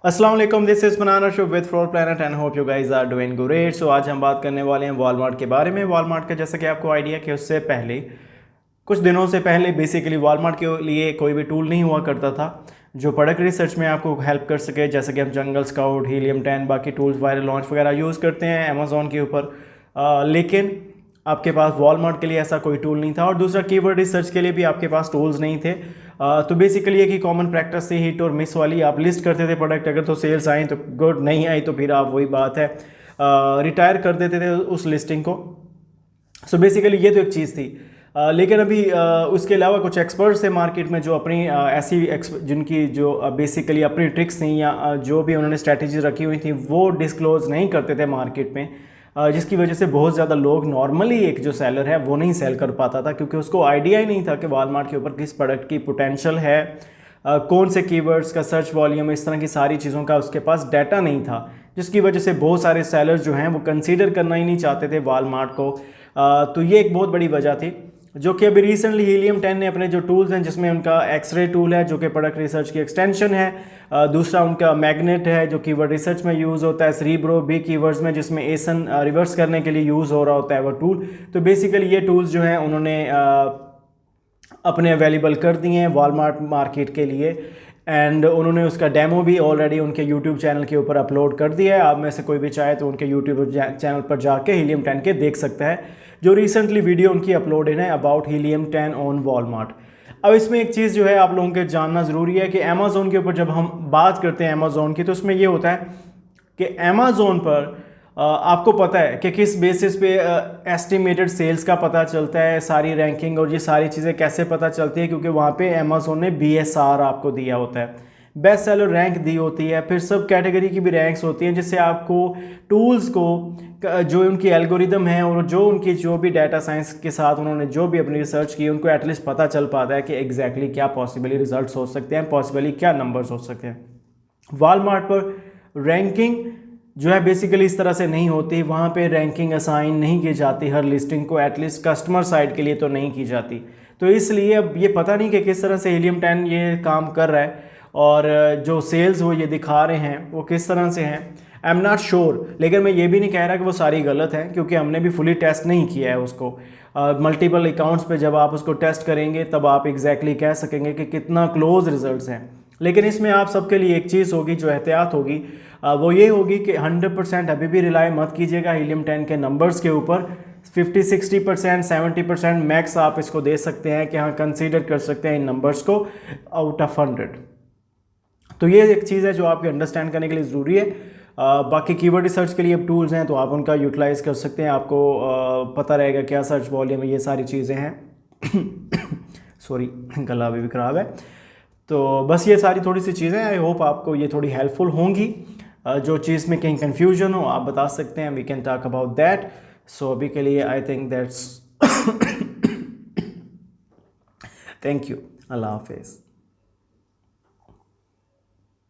अस्सलाम वालेकुम, this is banana show with floor plant and hope you guys are doing great. So आज हम बात करने वाले हैं वॉलमार्ट के बारे में। वॉलमार्ट का जैसा कि आपको आइडिया कि उससे पहले कुछ दिनों से पहले बेसिकली वॉलमार्ट के लिए कोई भी टूल नहीं हुआ करता था जो प्रोडक्ट रिसर्च में आपको हेल्प कर सके, जैसे कि हम जंगल स्काउट, हीलियम 10 बाकी टूल्स वायरल लॉन्च वगैरह यूज़ करते हैं अमेज़ॉन के ऊपर। लेकिन आपके पास वॉलमार्ट के लिए ऐसा कोई टूल नहीं था, और दूसरा कीवर्ड रिसर्च के लिए भी आपके पास टूल्स नहीं थे। तो बेसिकली एक ही कॉमन प्रैक्टिस थी हिट और मिस वाली। आप लिस्ट करते थे प्रोडक्ट, अगर तो सेल्स आई तो गुड, नहीं आई तो फिर आप वही बात है रिटायर कर देते थे उस लिस्टिंग को। सो बेसिकली ये तो एक चीज़ थी। लेकिन अभी उसके अलावा कुछ एक्सपर्ट्स थे मार्केट में जो अपनी ऐसी जिनकी जो बेसिकली अपनी ट्रिक्स थी या जो भी उन्होंने स्ट्रैटेजी रखी हुई थी वो डिस्क्लोज नहीं करते थे मार्केट में, जिसकी वजह से बहुत ज़्यादा लोग नॉर्मली एक जो सेलर है वो नहीं सेल कर पाता था, क्योंकि उसको आइडिया ही नहीं था कि वॉलमार्ट के ऊपर किस प्रोडक्ट की पोटेंशियल है, कौन से कीवर्ड्स का सर्च वॉल्यूम, इस तरह की सारी चीज़ों का उसके पास डाटा नहीं था, जिसकी वजह से बहुत सारे सेलर्स जो हैं वो कंसीडर करना ही नहीं चाहते थे वॉलमार्ट को। तो ये एक बहुत बड़ी वजह थी, जो कि अभी रिसेंटली हीलियम 10 ने अपने जो टूल्स हैं, जिसमें उनका एक्सरे टूल है जो कि प्रोडक्ट रिसर्च की एक्सटेंशन है, दूसरा उनका मैग्नेट है जो कीवर्ड रिसर्च में यूज़ होता है, सरीब्रो भी कीवर्ड्स में जिसमें एसन रिवर्स करने के लिए यूज़ हो रहा होता है वो टूल। तो बेसिकली ये टूल्स जो हैं उन्होंने अपने अवेलेबल कर दिए हैं वॉलमार्ट मार्केट के लिए, एंड उन्होंने उसका डेमो भी ऑलरेडी उनके यूट्यूब चैनल के ऊपर अपलोड कर दिया है। आप में से कोई भी चाहे तो उनके यूट्यूब चैनल पर जाके हीलियम 10 के देख सकता है, जो रिसेंटली वीडियो उनकी अपलोडेड है अबाउट हीलियम 10 ऑन वॉलमार्ट। अब इसमें एक चीज़ जो है आप लोगों के जानना ज़रूरी है कि अमेज़ोन के ऊपर जब हम बात करते हैं अमेज़ोन की, तो उसमें ये होता है कि अमेज़ोन पर आपको पता है कि किस बेसिस पे एस्टिमेटेड सेल्स का पता चलता है, सारी रैंकिंग और ये सारी चीज़ें कैसे पता चलती है, क्योंकि वहाँ पे अमेज़ोन ने BSR आपको दिया होता है, बेस्ट सेलर रैंक दी होती है, फिर सब कैटेगरी की भी रैंक्स होती हैं, जिससे आपको टूल्स को जो उनकी एल्गोरिदम है और जो उनकी जो भी डाटा साइंस के साथ उन्होंने जो भी अपनी रिसर्च की, उनको एटलीस्ट पता चल पाता है कि एग्जैक्टली क्या पॉसिबली रिजल्ट्स हो सकते हैं, पॉसिबली क्या नंबर्स हो सकते हैं। वॉलमार्ट पर रैंकिंग जो है बेसिकली इस तरह से नहीं होती, वहाँ पे रैंकिंग असाइन नहीं की जाती हर लिस्टिंग को, एटलीस्ट कस्टमर साइड के लिए तो नहीं की जाती। तो इसलिए अब ये पता नहीं कि किस तरह से हीलियम 10 ये काम कर रहा है, और जो सेल्स वो ये दिखा रहे हैं वो किस तरह से हैं, आई एम नॉट श्योर। लेकिन मैं ये भी नहीं कह रहा कि वो सारी गलत हैं, क्योंकि हमने भी फुली टेस्ट नहीं किया है उसको। मल्टीपल अकाउंट्स पे जब आप उसको टेस्ट करेंगे तब आप एग्जैक्टली कह सकेंगे कि कितना क्लोज रिजल्ट्स हैं। लेकिन इसमें आप सबके लिए एक चीज़ होगी जो एहतियात होगी, वो ये होगी कि 100% अभी भी रिलाई मत कीजिएगा हीलियम 10 के नंबर्स के ऊपर। 50-60% 70% मैक्स आप इसको दे सकते हैं कि हाँ कंसीडर कर सकते हैं इन नंबर्स को आउट ऑफ 100। तो ये एक चीज़ है जो आपके अंडरस्टैंड करने के लिए ज़रूरी है। बाकी कीवर्ड रिसर्च के लिए अब टूल्स हैं तो आप उनका यूटिलाइज़ कर सकते हैं, आपको पता रहेगा क्या सर्च वॉल्यूम है, ये सारी चीज़ें हैं। सॉरी, गला भी ख़राब है। तो बस ये सारी थोड़ी सी चीज़ें, आई होप आपको ये थोड़ी हेल्पफुल होंगी। जो चीज़ में कहीं कन्फ्यूजन हो आप बता सकते हैं, we can talk about that. So अभी के लिए I think that's thank you, अल्लाह हाफिज़।